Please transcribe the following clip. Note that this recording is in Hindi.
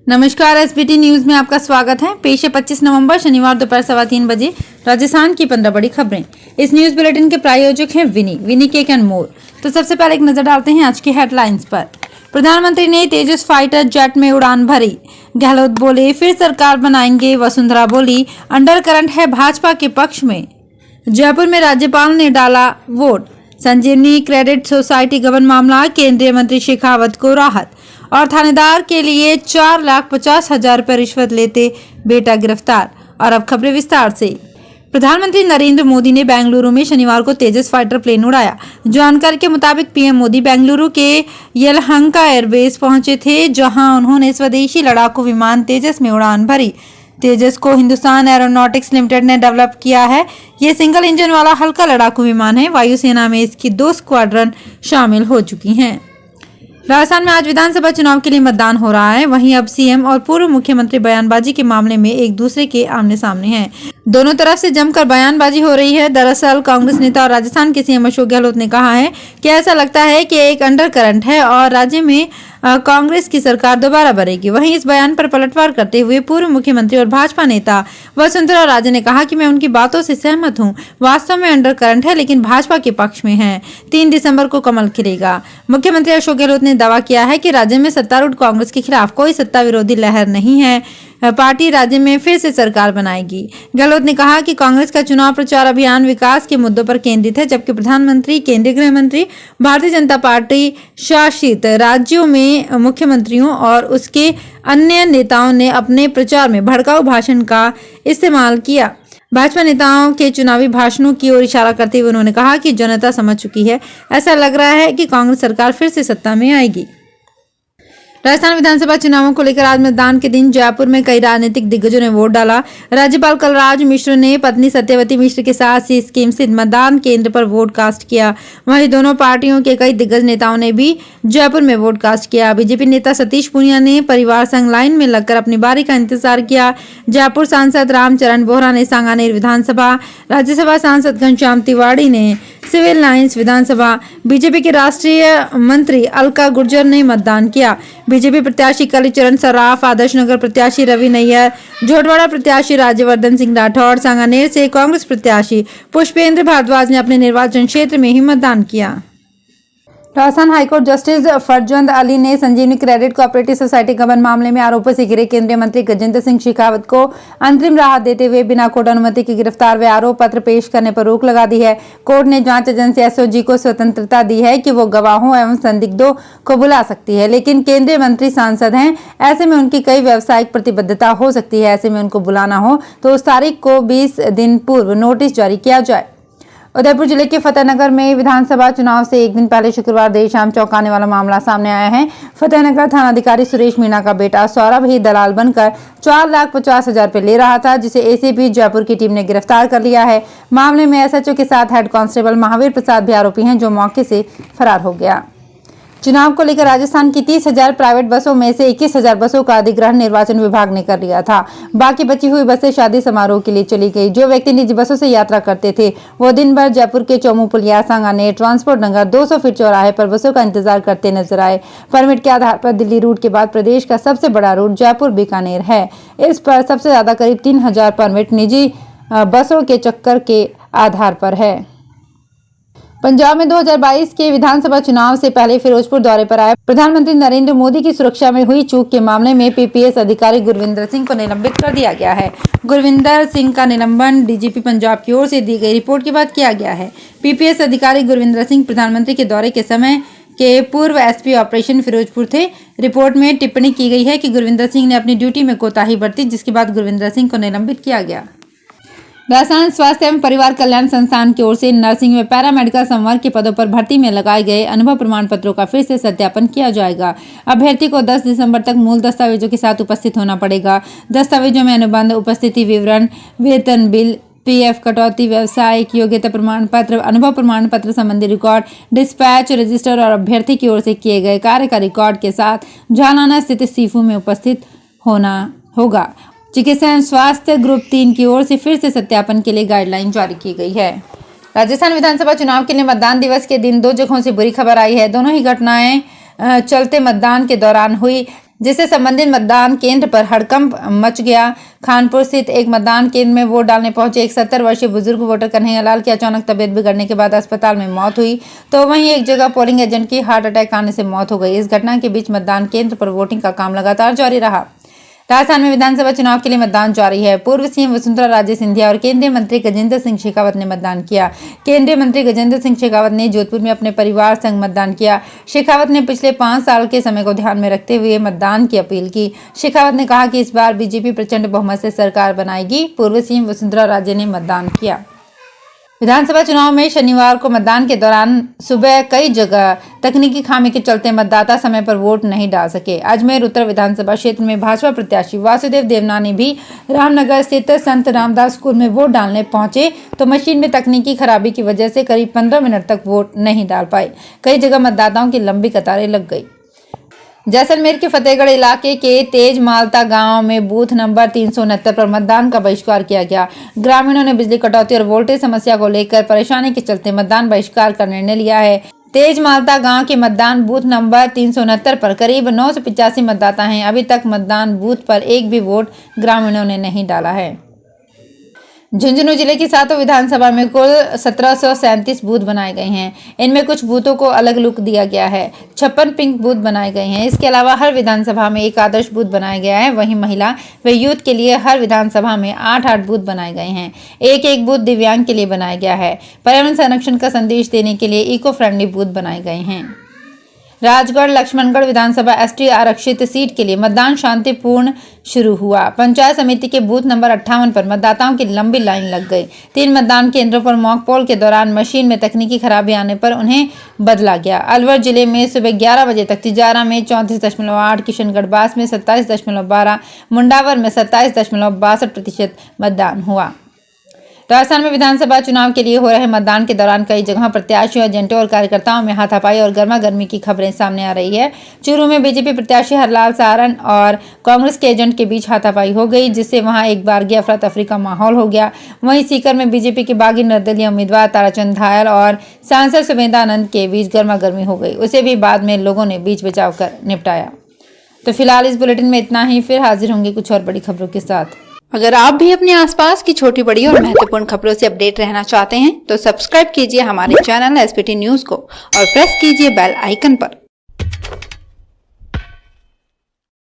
नमस्कार, एसबीटी न्यूज में आपका स्वागत है। पेश है 25 नवंबर शनिवार दोपहर 3:15 बजे राजस्थान की 15 बड़ी खबरें। इस न्यूज बुलेटिन के प्रायोजक हैं विनी केक एंड मोर। तो सबसे पहले एक नजर डालते हैं आज की हेडलाइंस पर। प्रधानमंत्री ने तेजस फाइटर जेट में उड़ान भरी। गहलोत बोले फिर सरकार बनाएंगे। वसुंधरा बोली अंडर करंट है भाजपा के पक्ष में। जयपुर में राज्यपाल ने डाला वोट। संजीवनी क्रेडिट सोसाइटी गबन मामला, केंद्रीय मंत्री शेखावत को राहत। और थानेदार के लिए 4,50,000 रुपये रिश्वत लेते बेटा गिरफ्तार। और अब खबरें विस्तार से। प्रधानमंत्री नरेंद्र मोदी ने बेंगलुरु में शनिवार को तेजस फाइटर प्लेन उड़ाया। जानकारी के मुताबिक पीएम मोदी बेंगलुरु के येलहंका एयरबेस पहुंचे थे, जहां उन्होंने स्वदेशी लड़ाकू विमान तेजस में उड़ान भरी। तेजस को हिंदुस्तान एरोनॉटिक्स लिमिटेड ने डेवलप किया है। ये सिंगल इंजन वाला हल्का लड़ाकू विमान है। वायुसेना में इसकी 2 स्क्वाड्रन शामिल हो चुकी हैं। राजस्थान में आज विधानसभा चुनाव के लिए मतदान हो रहा है। वहीं अब सीएम और पूर्व मुख्यमंत्री बयानबाजी के मामले में एक दूसरे के आमने सामने हैं। दोनों तरफ से जमकर बयानबाजी हो रही है। दरअसल कांग्रेस नेता और राजस्थान के सीएम अशोक गहलोत ने कहा है कि ऐसा लगता है कि एक अंडर करंट है और राज्य में कांग्रेस की सरकार दोबारा बनेगी। वहीं इस बयान पर पलटवार करते हुए पूर्व मुख्यमंत्री और भाजपा नेता वसुंधरा राजे ने कहा कि मैं उनकी बातों से सहमत हूं। वास्तव में अंडर करंट है, लेकिन भाजपा के पक्ष में है। 3 दिसंबर को कमल खिलेगा। मुख्यमंत्री अशोक गहलोत ने दावा किया है कि राज्य में सत्तारूढ़ कांग्रेस के खिलाफ कोई सत्ता विरोधी लहर नहीं है। पार्टी राज्य में फिर से सरकार बनाएगी। गहलोत ने कहा कि कांग्रेस का चुनाव प्रचार अभियान विकास के मुद्दों पर केंद्रित है, जबकि प्रधानमंत्री, केंद्रीय गृह मंत्री, भारतीय जनता पार्टी शासित राज्यों में मुख्यमंत्रियों और उसके अन्य नेताओं ने अपने प्रचार में भड़काऊ भाषण का इस्तेमाल किया। भाजपा नेताओं के चुनावी भाषणों की ओर इशारा करते हुए उन्होंने कहा कि जनता समझ चुकी है। ऐसा लग रहा है कि कांग्रेस सरकार फिर से सत्ता में आएगी। राजस्थान विधानसभा चुनावों को लेकर आज मतदान के दिन जयपुर में कई राजनीतिक दिग्गजों ने वोट डाला। राज्यपाल कलराज मिश्र ने पत्नी सत्यवती मिश्र के साथ सी स्कीम स्थित मतदान केंद्र पर वोट कास्ट किया। वहीं दोनों पार्टियों के कई दिग्गज नेताओं ने भी जयपुर में वोट कास्ट किया। बीजेपी नेता सतीश पूनिया ने परिवार संग लाइन में लगकर अपनी बारी का इंतजार किया। जयपुर सांसद रामचरण बोहरा ने सांगानेर विधानसभा, राज्यसभा सांसद घनश्याम तिवाड़ी ने सिविल लाइंस विधानसभा, बीजेपी के राष्ट्रीय मंत्री अलका गुर्जर ने मतदान किया। बीजेपी प्रत्याशी कालीचरण सराफ, आदर्श नगर प्रत्याशी रवि नैयर, झोटवाड़ा प्रत्याशी राज्यवर्धन सिंह राठौड़, सांगानेर से कांग्रेस प्रत्याशी पुष्पेंद्र भारद्वाज ने अपने निर्वाचन क्षेत्र में ही मतदान किया। राजस्थान हाईकोर्ट जस्टिस फरजंद अली ने संजीवनी क्रेडिट कोऑपरेटिव सोसाइटी गबन मामले में आरोपों से घिरे केंद्रीय मंत्री गजेंद्र सिंह शेखावत को अंतरिम राहत देते हुए बिना कोर्ट अनुमति के गिरफ्तार व आरोप पत्र पेश करने पर रोक लगा दी है। कोर्ट ने जांच एजेंसी एसओजी को स्वतंत्रता दी है कि वो गवाहों एवं संदिग्धों को बुला सकती है, लेकिन केंद्रीय मंत्री सांसद हैं, ऐसे में उनकी कई व्यावसायिक प्रतिबद्धता हो सकती है। ऐसे में उनको बुलाना हो तो उस तारीख को 20 दिन पूर्व नोटिस जारी किया जाए। उदयपुर जिले के फतेहनगर में विधानसभा चुनाव से एक दिन पहले शुक्रवार देर शाम चौंकाने वाला मामला सामने आया है। फतेहनगर थानाधिकारी सुरेश मीणा का बेटा सौरभ ही दलाल बनकर 4,50,000 रुपये ले रहा था, जिसे एसीपी जयपुर की टीम ने गिरफ्तार कर लिया है। मामले में एसएचओ के साथ हेड कांस्टेबल महावीर प्रसाद भी आरोपी हैं, जो मौके से फरार हो गया। चुनाव को लेकर राजस्थान की 30,000 प्राइवेट बसों में से 21,000 बसों का अधिग्रहण निर्वाचन विभाग ने कर लिया था। बाकी बची हुई बसें शादी समारोह के लिए चली गई। जो व्यक्ति निजी बसों से यात्रा करते थे वो दिन भर जयपुर के चौमू पुलिया, सांगानेर, ट्रांसपोर्ट नगर, 200 फीट चौराहे पर बसों का इंतजार करते नजर आए। परमिट के आधार पर दिल्ली रूट के बाद प्रदेश का सबसे बड़ा रूट जयपुर बीकानेर है। इस पर सबसे ज्यादा करीब 3,000 परमिट निजी बसों के चक्कर के आधार पर है। पंजाब में 2022 के विधानसभा चुनाव से पहले फिरोजपुर दौरे पर आए प्रधानमंत्री नरेंद्र मोदी की सुरक्षा में हुई चूक के मामले में पीपीएस अधिकारी गुरविंदर सिंह को निलंबित कर दिया गया है। गुरविंदर सिंह का निलंबन डीजीपी पंजाब की ओर से दी गई रिपोर्ट के बाद किया गया है। पीपीएस अधिकारी गुरविंदर सिंह प्रधानमंत्री के दौरे के समय के पूर्व एसपी ऑपरेशन फिरोजपुर थे। रिपोर्ट में टिप्पणी की गई है कि गुरविंदर सिंह ने अपनी ड्यूटी में कोताही बरती, जिसके बाद गुरविंदर सिंह को निलंबित किया गया। राजस्थान स्वास्थ्य एवं परिवार कल्याण संस्थान की ओर से नर्सिंग व पैरामेडिकल संवर्ग के पदों पर भर्ती में लगाए गए अनुभव प्रमाण पत्रों का फिर से सत्यापन किया जाएगा। अभ्यर्थी को 10 दिसंबर तक मूल दस्तावेजों के साथ उपस्थित होना पड़ेगा। दस्तावेजों में अनुबंध, उपस्थिति विवरण, वेतन बिल, पीएफ कटौती, व्यावसायिक योग्यता प्रमाण पत्र, अनुभव प्रमाण पत्र संबंधी रिकॉर्ड, डिस्पैच रजिस्टर और अभ्यर्थी की ओर से किए गए कार्य का रिकॉर्ड के साथ झालाना स्थित सीफू में उपस्थित होना होगा। चिकित्सा एवं स्वास्थ्य ग्रुप 3 की ओर से फिर से सत्यापन के लिए गाइडलाइन जारी की गई है। राजस्थान विधानसभा चुनाव के लिए मतदान दिवस के दिन 2 जगहों से बुरी खबर आई है। दोनों ही घटनाएं चलते मतदान के दौरान हुई। जिससे संबंधित मतदान केंद्र पर हड़कंप मच गया। खानपुर स्थित एक मतदान केंद्र में वोट डालने पहुंचे एक 70 वर्षीय बुजुर्ग वोटर कन्हैया लाल की अचानक तबियत बिगड़ने के बाद अस्पताल में मौत हुई, तो वहीं एक जगह पोलिंग एजेंट की हार्ट अटैक आने से मौत हो गई। इस घटना के बीच मतदान केंद्र पर वोटिंग का काम लगातार जारी रहा। राजस्थान में विधानसभा चुनाव के लिए मतदान जारी है। पूर्व सीएम वसुंधरा राजे सिंधिया और केंद्रीय मंत्री गजेंद्र सिंह शेखावत ने मतदान किया। केंद्रीय मंत्री गजेंद्र सिंह शेखावत ने जोधपुर में अपने परिवार संग मतदान किया। शेखावत ने पिछले 5 साल के समय को ध्यान में रखते हुए मतदान की अपील की। शेखावत ने कहा कि इस बार बीजेपी प्रचंड बहुमत से सरकार बनाएगी। पूर्व सीएम वसुंधरा राजे ने मतदान किया। विधानसभा चुनाव में शनिवार को मतदान के दौरान सुबह कई जगह तकनीकी खामी के चलते मतदाता समय पर वोट नहीं डाल सके। अजमेर उत्तर विधानसभा क्षेत्र में भाजपा प्रत्याशी वासुदेव देवनानी भी रामनगर स्थित संत रामदास स्कूल में वोट डालने पहुंचे, तो मशीन में तकनीकी खराबी की वजह से करीब 15 मिनट तक वोट नहीं डाल पाए। कई जगह मतदाताओं की लंबी कतारें लग गई। जैसलमेर के फतेहगढ़ इलाके के तेज मालता गांव में बूथ नंबर 369 पर मतदान का बहिष्कार किया गया। ग्रामीणों ने बिजली कटौती और वोल्टेज समस्या को लेकर परेशानी के चलते मतदान बहिष्कार का निर्णय लिया है। तेज मालता गांव के मतदान बूथ नंबर 369 पर करीब 985 मतदाता हैं। अभी तक मतदान बूथ पर एक भी वोट ग्रामीणों ने नहीं डाला है। झुंझुनू जिले की 7 विधानसभा में कुल 1737 बूथ बनाए गए हैं। इनमें कुछ बूथों को अलग लुक दिया गया है। 56 पिंक बूथ बनाए गए हैं। इसके अलावा हर विधानसभा में एक आदर्श बूथ बनाया गया है। वहीं महिला व यूथ के लिए हर विधानसभा में 8-8 बूथ बनाए गए हैं। एक बूथ दिव्यांग के लिए बनाया गया है। पर्यावरण संरक्षण का संदेश देने के लिए इको फ्रेंडली बूथ बनाए गए हैं। राजगढ़ लक्ष्मणगढ़ विधानसभा एसटी आरक्षित सीट के लिए मतदान शांतिपूर्ण शुरू हुआ। पंचायत समिति के बूथ नंबर 58 पर मतदाताओं की लंबी लाइन लग गई। 3 मतदान केंद्रों पर मॉक पोल के दौरान मशीन में तकनीकी खराबी आने पर उन्हें बदला गया। अलवर जिले में सुबह 11 बजे तक तिजारा में 34.8, किशनगढ़ बास में 27.12, मुंडावर में 27.62% मतदान हुआ। राजस्थान में विधानसभा चुनाव के लिए हो रहे मतदान के दौरान कई जगह प्रत्याशियों, एजेंटों और कार्यकर्ताओं में हाथापाई और गर्मा गर्मी की खबरें सामने आ रही है। चूरू में बीजेपी प्रत्याशी हरलाल सारन और कांग्रेस के एजेंट के बीच हाथापाई हो गई, जिससे वहां एक बारगी अफरा तफरी का माहौल हो गया। वहीं सीकर में बीजेपी के बागी निर्दलीय उम्मीदवार ताराचंद धायल और सांसद सुमेधानंद के बीच गर्मा गर्मी हो गई। उसे भी बाद में लोगों ने बीच बचाव कर निपटाया। तो फिलहाल इस बुलेटिन में इतना ही। फिर हाजिर होंगे कुछ और बड़ी खबरों के साथ। अगर आप भी अपने आसपास की छोटी बड़ी और महत्वपूर्ण खबरों से अपडेट रहना चाहते हैं तो सब्सक्राइब कीजिए हमारे चैनल एसपीटी न्यूज को और प्रेस कीजिए बेल आइकन पर।